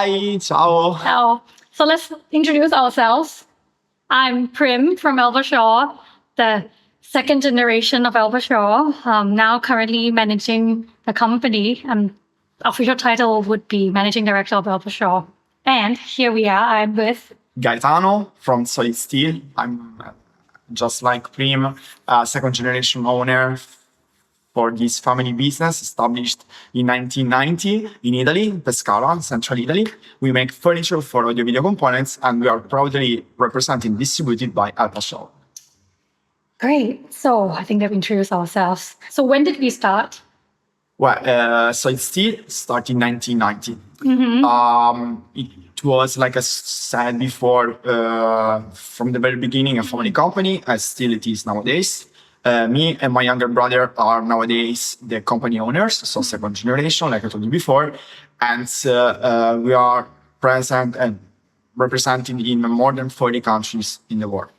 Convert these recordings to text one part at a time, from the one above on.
Hi, ciao. Ciao. So let's introduce ourselves. I'm Prim from Elpa Shaw, the second generation of Elpa Shaw, now currently managing the company. Official title would be Managing Director of Elpa Shaw. And here we are, I'm with Gaetano from Solidsteel. I'm just like Prim, second generation owner for this family business established in 1990 in Italy, Pescara, central Italy. We make furniture for audio video components and we are proudly represented and distributed by Elpa Shaw. Great. So I think we've introduced ourselves. So when did we start? Well, Solidsteel started in 1990. It was, like I said before, from the very beginning, a family company, as still it is nowadays. Me and my younger brother are nowadays the company owners, so second generation, like I told you before. And we are present and representing in more than 40 countries in the world.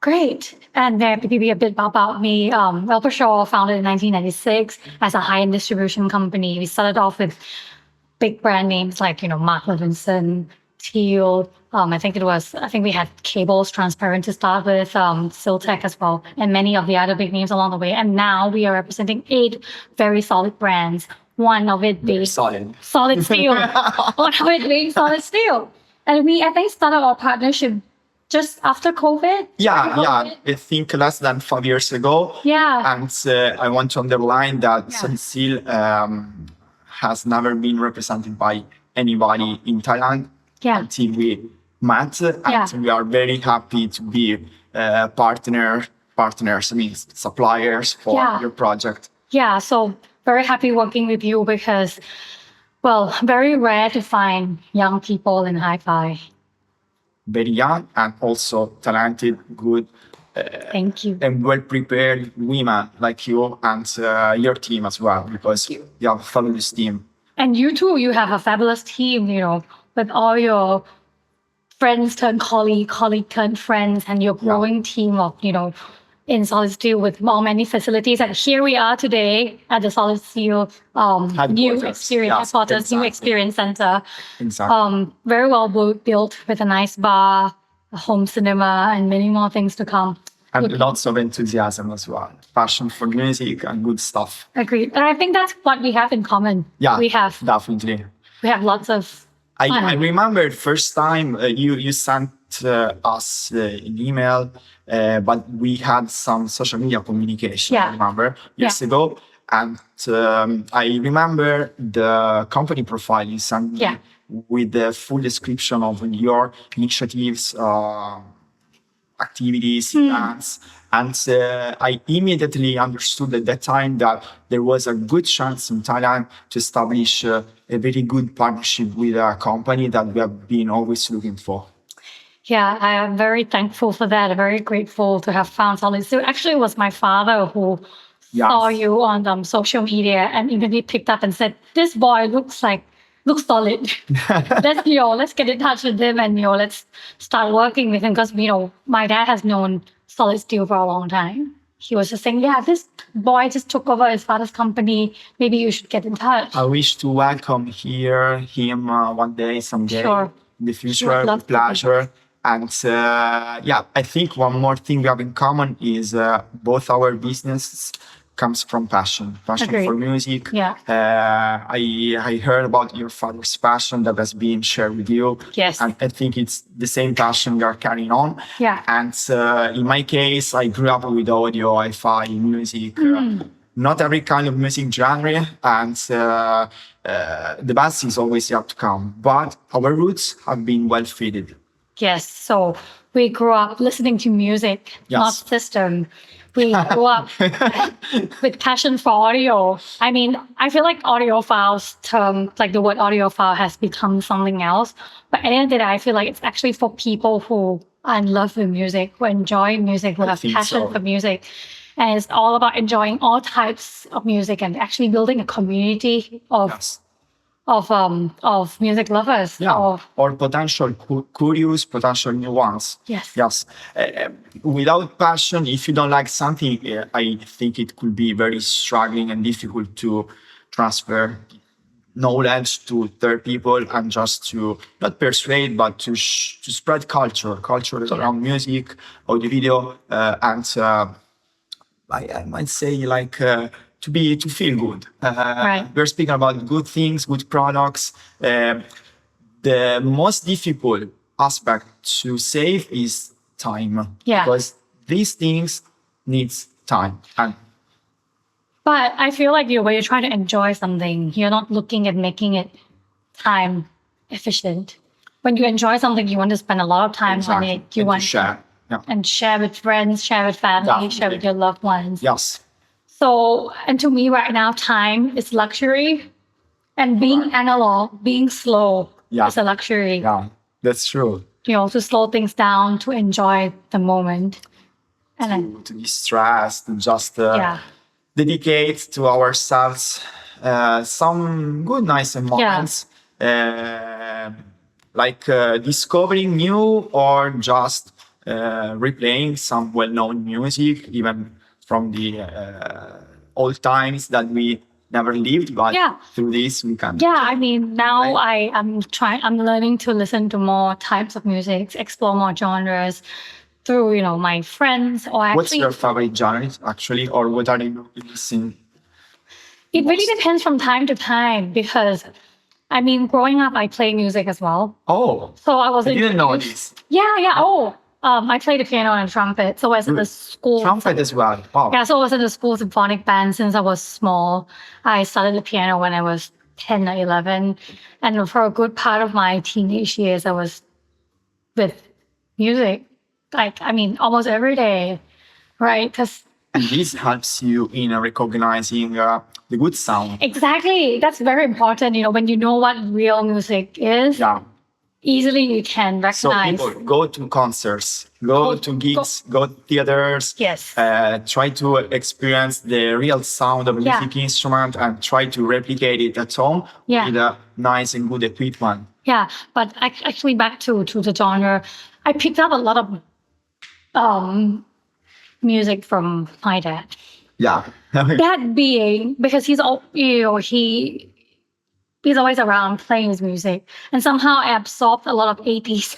Great. And maybe a bit about me. Elpa Shaw founded in 1996 as a high-end distribution company. We started off with big brand names like, Mark Levinson, Teal. I think we had cables, transparent to start with, Siltech as well, and many of the other big names along the way. And now we are representing 8 very solid brands. One of it being Solidsteel. One of it being Solidsteel. And we, I think, started our partnership just after COVID. Yeah. I think less than 5 years ago. Yeah. And I want to underline that Solidsteel has never been represented by anybody in Thailand until we met. And we are very happy to be partners, I mean suppliers for your project. Yeah, so very happy working with you because, well, very rare to find young people in HiFi. Very young and also talented, good. Thank you. And well-prepared women like you and your team as well, because you have a fabulous team. And you too, you have a fabulous team, with all your friends turned colleague turned friends, and your growing team of, in Solidsteel with many facilities. And here we are today at the Solidsteel new experience center. Exactly. Very well built with a nice bar, a home cinema, and many more things to come. And lots of enthusiasm as well, passion for music and good stuff. Agreed. And I think that's what we have in common. Yeah, we have definitely. We have lots of fun. I remember the first time you sent us an email, but we had some social media communication, I remember, years ago. And I remember the company profile you sent me with the full description of your initiatives, activities, events. And I immediately understood at that time that there was a good chance in Thailand to establish a very good partnership with a company that we have been always looking for. Yeah, I am very thankful for that. very grateful to have found Solidsteel. Actually, it was my father who saw you on social media and immediately picked up and said, "This boy looks solid. Let's get in touch with him and let's start working with him," because my dad has known Solidsteel for a long time. He was just saying, this boy just took over his father's company. Maybe you should get in touch. I wish to welcome him one day, someday. Sure. In the future, with pleasure. And I think one more thing we have in common is both our businesses comes from passion for music. Yeah. I heard about your father's passion that has been shared with you. Yes. And I think it's the same passion we are carrying on. Yeah. And in my case, I grew up with audio, HiFi, music, not every kind of music genre. And the best is always yet to come. But our roots have been well fitted. Yes. So we grew up listening to music, not system. We grew up with passion for audio. I mean, I feel like audiophiles term, like the word audiophile has become something else. But at the end of the day, I feel like it's actually for people who are in love with music, who enjoy music, who have passion for music. And it's all about enjoying all types of music and actually building a community of music lovers. Or potential curious, potential new ones. Yes. Without passion, if you don't like something, I think it could be very struggling and difficult to transfer knowledge to third people and just to not persuade, but to spread culture around music, audio video, and I might say like to feel good. Right. We're speaking about good things, good products. The most difficult aspect to save is time. Yeah. Because these things needs time. And But I feel like when you're trying to enjoy something, you're not looking at making it time efficient. When you enjoy something, you want to spend a lot of time on it. You and want to share. Yeah. and share with friends, share with family, Definitely. share with your loved ones. Yes. So, and to me right now, time is luxury, and being analog, being slow Yeah. is a luxury. Yeah. That's true. To slow things down, to enjoy the moment. And then, To be stressed and just yeah. dedicate to ourselves some good, nice moments, like discovering new or just replaying some well-known music, even from the old times that we never lived, but Yeah. through this we can. Yeah, I mean, now I'm learning to listen to more types of music, explore more genres through, my friends or What's actually, your favorite genre actually, or what are you listening? it really depends from time to time because, I mean, growing up, I played music as well. Oh, So I was I didn't know introduced- this. Yeah. Oh, I played the piano and trumpet. So I was in the school. Trumpet as well. Wow. Yeah, so I was in the school symphonic band since I was small. I started the piano when I was 10 or 11. And for a good part of my teenage years, I was with music. Almost every day, right? Because And this helps you in recognizing the good sound. exactly, that's very important. When you know what real music is, Yeah. easily you can So recognize. people go to concerts, go to gigs, go to theaters. Yes. Try to experience the real sound of a Yeah. music instrument and try to replicate it at home Yeah. with a nice and good equipment. Yeah, but actually back to the genre, I picked up a lot of music from my dad. Yeah. That being because he's he's always around playing his music, and somehow I absorbed a lot of 80s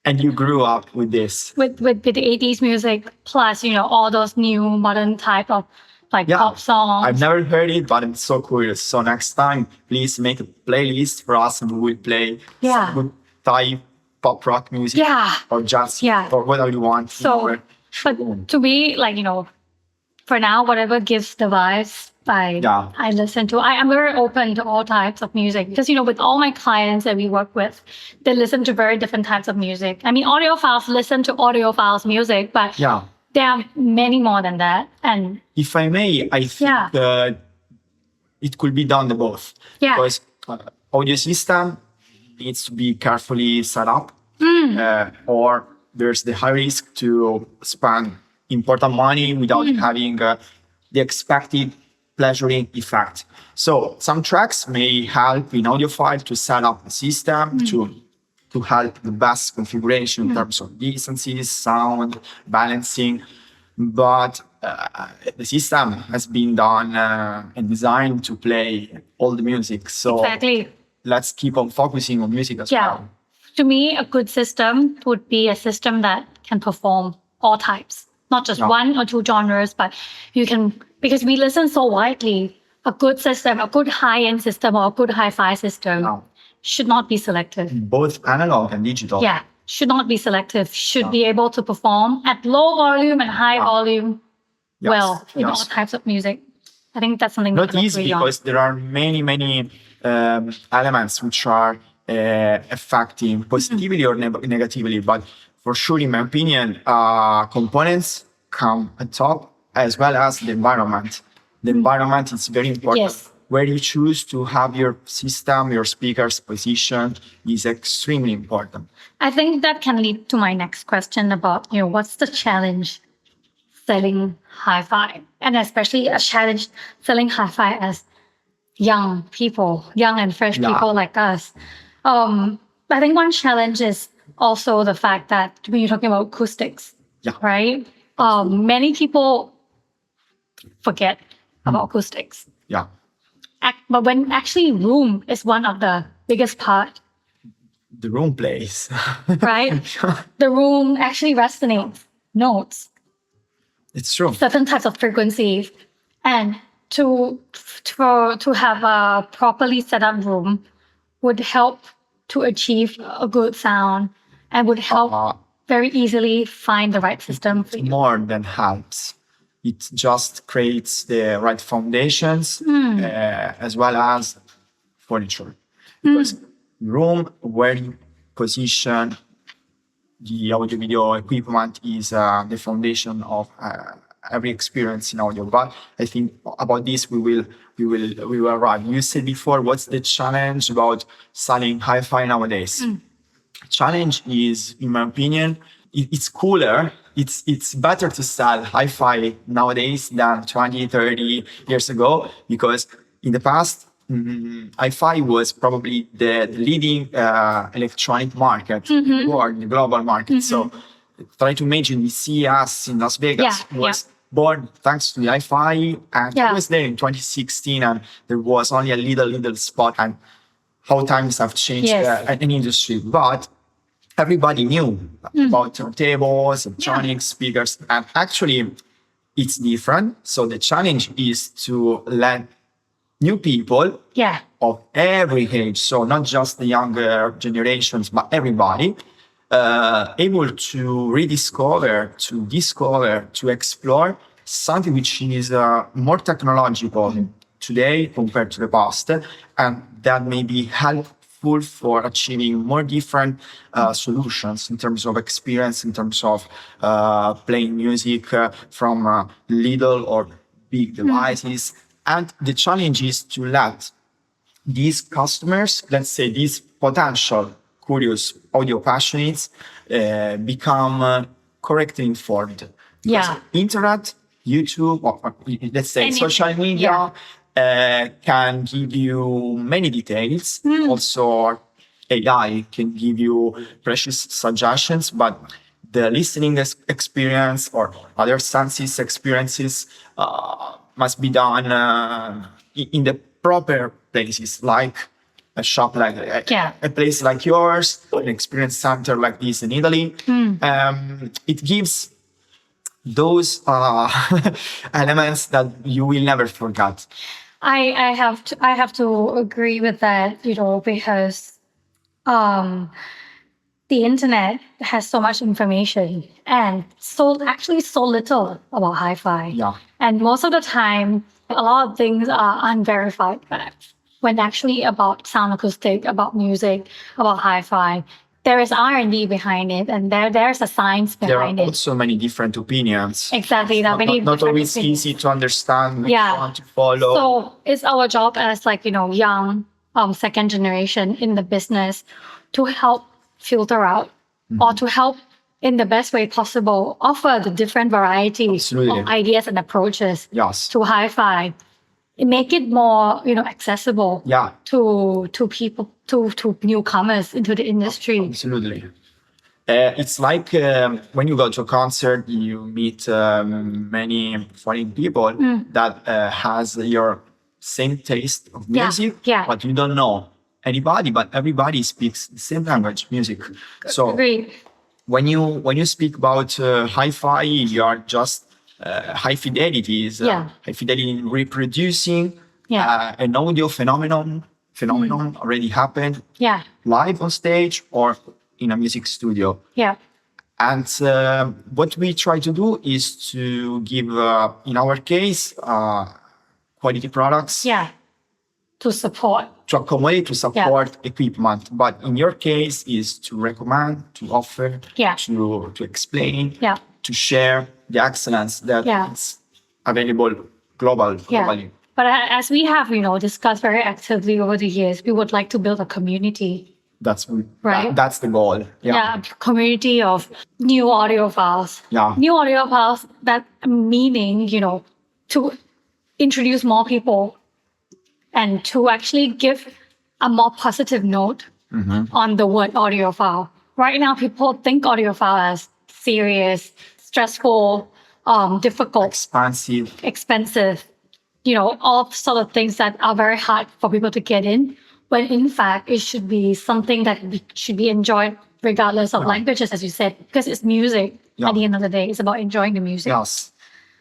And you grew up with this. with the 80s music plus all those new modern type of like Yeah. pop songs. I've never heard it, but I'm so curious. So next time, please make a playlist for us and we will play Yeah. some good Thai pop rock music Yeah. or jazz Yeah. or whatever you want. So, but to me, for now, whatever gives the vibes, I listen to. I'm very open to all types of music because, with all my clients that we work with, they listen to very different types of music. I mean, audiophiles listen to audiophiles music, but Yeah. there are many more than that. And If I may, I think it could be done both. Yeah. Because audio system needs to be carefully set up, or there's the high risk to spend important money without having the expected pleasuring effect. So some tracks may help in audiophile to set up the system to help the best configuration in terms of decency, sound, balancing. But the system has been done and designed to play all the music. So exactly. let's keep on focusing on music as Yeah. well. To me, a good system would be a system that can perform all types, not just one or two genres, but you can, because we listen so widely, a good system, a good high-end system or a good hi-fi system should not be selective. Both analog and digital. Yeah, should not be selective, should be able to perform at low volume and high volume well in all types of music. I think that's something Not we easy agree on. because there are many elements which are affecting positively or negatively. But for sure, in my opinion, components come at top as well as the environment. The environment is very important. Yes. Where you choose to have your system, your speakers positioned is extremely important. I think that can lead to my next question about, what's the challenge selling hi-fi, and especially a challenge selling hi-fi as young people, young and fresh people like us. I think one challenge is also the fact that when you're talking about acoustics, right? Many people forget about acoustics. Yeah. but when actually room is one of the biggest part, The room plays. right? The room actually resonates notes, It's true. certain types of frequencies, and to have a properly set up room would help to achieve a good sound and would help very easily find the right system for you. More than helps. It just creates the right foundations as well as furniture. Because room where you position the audio video equipment is the foundation of every experience in audio. But I think about this we will arrive. You said before, what's the challenge about selling hi-fi nowadays? Challenge is, in my opinion, it's cooler. It's better to sell hi-fi nowadays than 20, 30 years ago, because in the past, hi-fi was probably the leading electronic market or the global market. So try to imagine the CES in Las Vegas was born thanks to the hi-fi, and it was there in 2016, and there was only a little spot, and how times have changed an industry. But everybody knew about turntables, electronic speakers, and actually it's different. So the challenge is to let new people of every age, so not just the younger generations, but everybody, able to rediscover, to discover, to explore something which is more technological today compared to the past, and that may be helpful for achieving more different solutions in terms of experience, in terms of playing music from little or big devices. And the challenge is to let these customers, let's say these potential curious audio passionates, become correctly informed. Because internet, YouTube, or let's say social media can give you many details. Also, AI can give you precious suggestions, but the listening experience or other senses experiences must be done in the proper places, like a shop like a place like yours, an experience center like this in Italy. It gives those elements that you will never forget. I have to agree with that, because the internet has so much information and so little about hi-fi. And most of the time, a lot of things are unverified facts. When actually about sound acoustic, about music, about hi-fi, there is R&D behind it, and there's a science behind it. There are also many different opinions. Exactly. Not always easy to understand, to follow. So it's our job as young second generation in the business to help filter out or to help in the best way possible offer the different varieties of ideas and approaches to hi-fi. Make it more accessible to people, to newcomers into the industry. Absolutely. It's like when you go to a concert, you meet many foreign people that has your same taste of music, but you don't know anybody, but everybody speaks the same language, music. So Agreed. when you speak about hi-fi, you are just high fidelity in reproducing an audio phenomenon already happened live on stage or in a music studio. And what we try to do is to give, in our case, quality products. To support. To accommodate, to support equipment. But in your case is to recommend, to offer, to explain, to share the excellence that is available globally. But as we have, discussed very actively over the years, we would like to build a community. That's the goal. A community of new audiophiles. New audiophiles, that meaning, to introduce more people and to actually give a more positive note on the word audiophile. Right now, people think audiophile as serious, stressful, difficult, expensive. all sort of things that are very hard for people to get in, when in fact it should be something that should be enjoyed regardless of languages, as you said, because it's music. At the end of the day, it's about enjoying the music. Yes.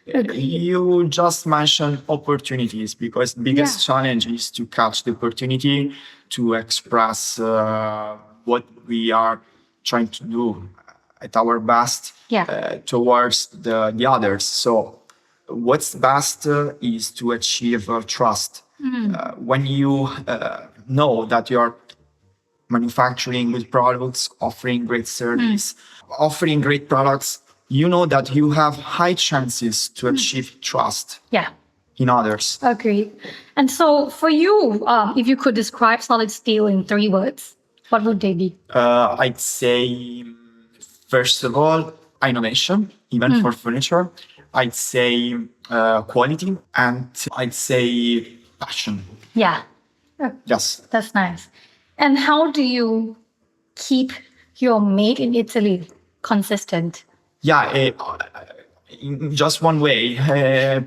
You just mentioned opportunities because the biggest challenge is to catch the opportunity to express what we are trying to do at our best towards the others. So what's best is to achieve trust. When you know that you're manufacturing good products, offering great service, offering great products, you know that you have high chances to achieve trust in others. Agreed. And so for you, if you could describe Solidsteel in 3 words, what would they be? I'd say, first of all, innovation, even for furniture. I'd say quality, and I'd say passion. Yeah. Yes. That's nice. And how do you keep your made in Italy consistent? In just one way,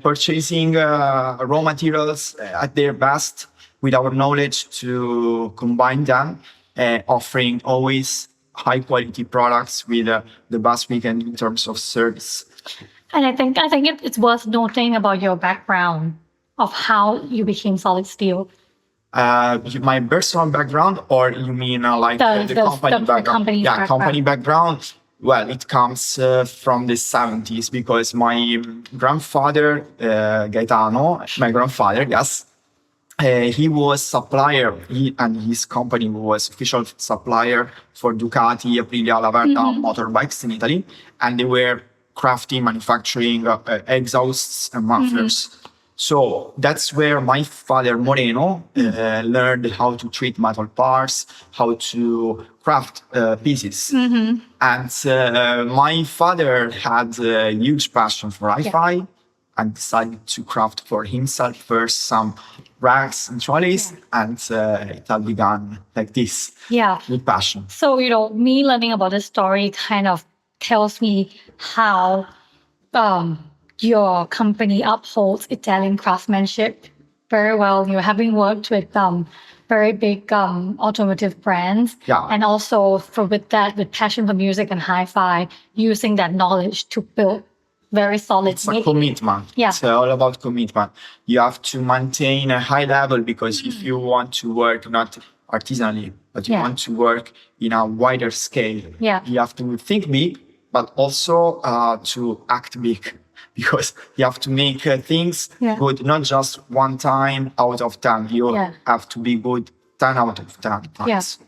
purchasing raw materials at their best with our knowledge to combine them, offering always high quality products with the best we can in terms of service. And I think it's worth noting about your background of how you became Solidsteel. My personal background, or you mean like the company background? Company background. Well, it comes from the 70s because my grandfather, Gaetano, he was supplier, and his company was official supplier for Ducati, Aprilia, Laverna motorbikes in Italy, and they were manufacturing exhausts and mufflers. So that's where my father, Moreno, learned how to treat metal parts, how to craft pieces. And my father had a huge passion for HiFi and decided to craft for himself first some racks and trolleys, and it all began like this with passion. So, me learning about this story kind of tells me how your company upholds Italian craftsmanship very well. Having worked with very big automotive brands, and also with passion for music and hi-fi, using that knowledge to build very solid. It's a commitment. It's all about commitment. You have to maintain a high level because if you want to work not artisanally, but you want to work in a wider scale, you have to think big, but also to act big. Because you have to make things good, not just one time out of 10. You have to be good 10 out of 10 times.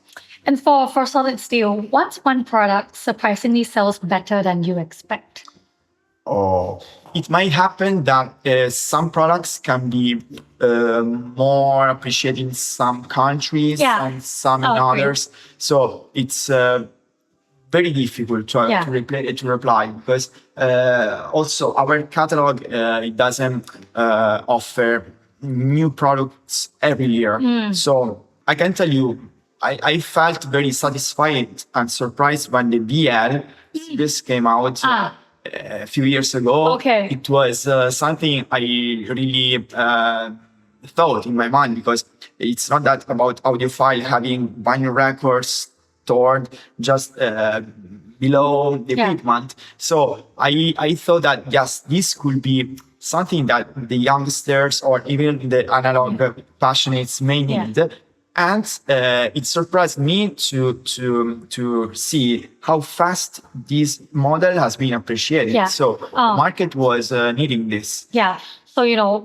And for Solidsteel, what's one product surprisingly sells better than you expect? It might happen that some products can be more appreciated in some countries and some in others. So it's very difficult to reply because also our catalog it doesn't offer new products every year. So I can tell you, I felt very satisfied and surprised when the BL series came out a few years ago. It was something I really thought in my mind because it's not that about audiophile having vinyl records stored just below the equipment. So I thought that yes, this could be something that the youngsters or even the analog passionates may need. And it surprised me to see how fast this model has been appreciated. So the market was needing this. So,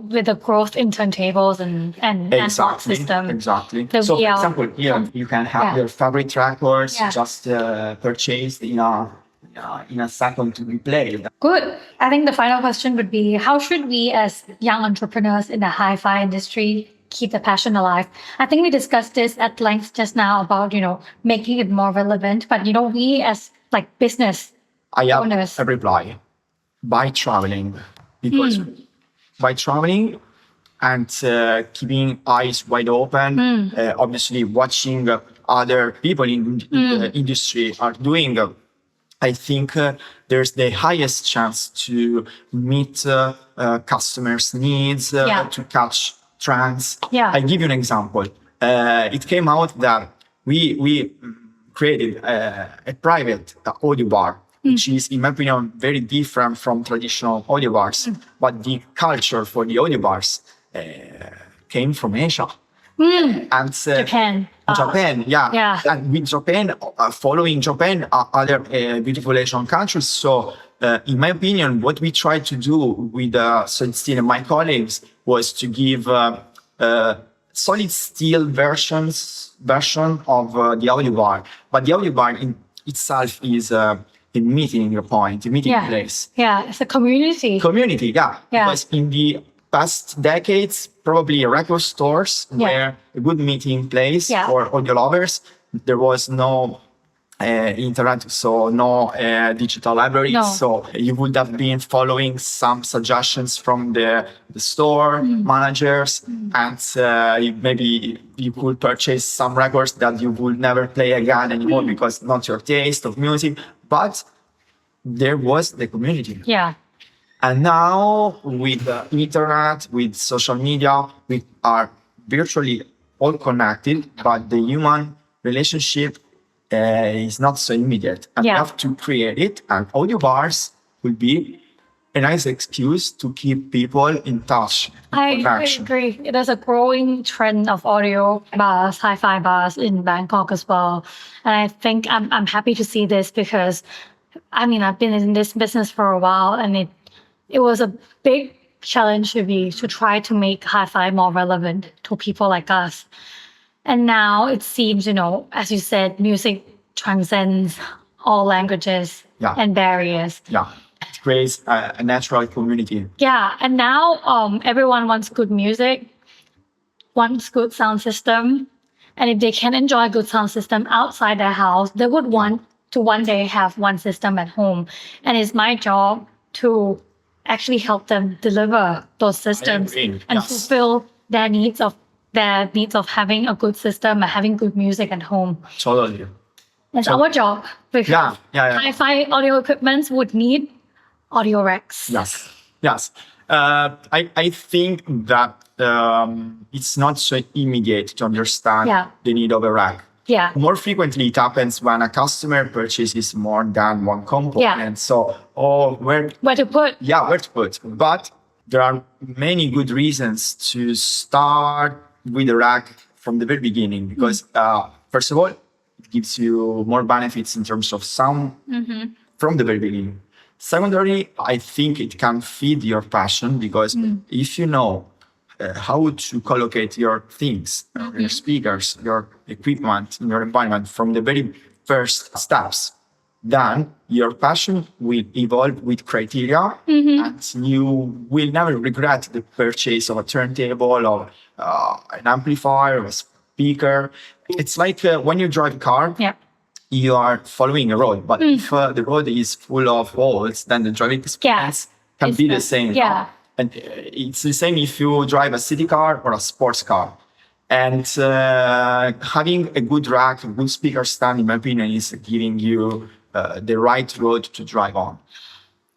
with the growth in turntables and analog system. Exactly. So, for example, here you can have your favorite records just purchased in a second to be played. Good. I think the final question would be, how should we as young entrepreneurs in the hi-fi industry keep the passion alive? I think we discussed this at length just now about, making it more relevant. But, we as business owners. I have a reply. By traveling. Because by traveling and keeping eyes wide open, obviously watching other people in the industry are doing I think there's the highest chance to meet customers' needs, to catch trends. Yeah. I give you an example. It came out that we created a private audio bar, which is, in my opinion, very different from traditional audio bars. But the culture for the audio bars came from Asia. And Japan. Japan, Yeah. And with Japan, following Japan, other beautiful Asian countries. So, in my opinion, what we tried to do with Solidsteel and my colleagues was to give Solidsteel version of the audio bar. But the audio bar in itself is a meeting point, a meeting place. Yeah, it's a community. Community, yeah. Because in the past decades, probably record stores were a good meeting place for audio lovers. There was no internet, so no digital library. No. So you would have been following some suggestions from the store managers, and maybe you could purchase some records that you would never play again anymore because not your taste of music. But there was the community. Yeah. And now with the internet, with social media, we are virtually all connected, but the human relationship is not so immediate. And we have to create it. And audio bars will be a nice excuse to keep people in touch. I agree. There's a growing trend of audio bars, hi-fi bars in Bangkok as well. And I think I'm happy to see this because, I mean, I've been in this business for a while, and it was a big challenge to try to make hi-fi more relevant to people like us. And now it seems, as you said, music transcends all languages and barriers. Yeah, it creates a natural community. Yeah, and now everyone wants good music, wants good sound system. And if they can enjoy a good sound system outside their house, they would want to one day have one system at home. And it's my job to actually help them deliver those systems and fulfill their needs of having a good system and having good music at home. Totally. It's our job because hi-fi audio equipments would need audio racks. Yes. I think that it's not so immediate to understand the need of a rack. Yeah. More frequently, it happens when a customer purchases more than one component. So, where to put? Yeah, where to put. But there are many good reasons to start with a rack from the very beginning because, first of all, it gives you more benefits in terms of sound from the very beginning. Secondly, I think it can feed your passion because if you know how to collocate your things, your speakers, your equipment in your environment from the very first steps, then your passion will evolve with criteria and you will never regret the purchase of a turntable or an amplifier or a speaker. It's like when you drive a car, you are following a road, but if the road is full of holes, then the driving experience can be the same. Yeah. And it's the same if you drive a city car or a sports car. And having a good rack, a good speaker stand, in my opinion, is giving you the right road to drive on.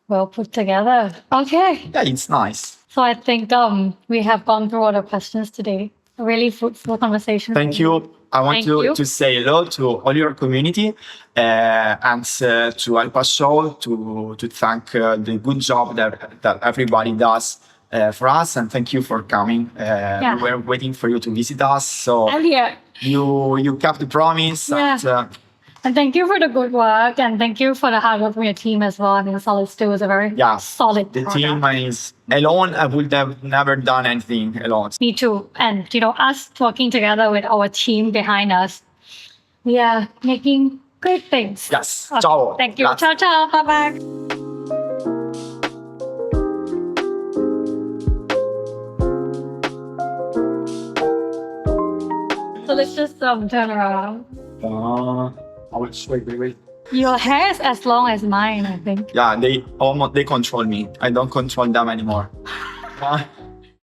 Well put together. Okay. Yeah, it's nice. So I think we have gone through all the questions today. A really fruitful conversation. Thank you. I want to say hello to all your community and to Elpa Shaw to thank the good job that everybody does for us, and thank you for coming. We were waiting for you to visit us, so you kept the promise. And thank you for the good work, and thank you for the hard work from your team as well. I mean, Solidsteel is a very solid The product. team is alone. I would have never done anything alone. Me too. And, us working together with our team behind us, we are making great things. Yes. Okay. Ciao. Thank you. Grazie. Ciao. Bye-bye. So let's just turn around. Wait. Your hair is as long as mine, I think. Yeah, they control me. I don't control them anymore.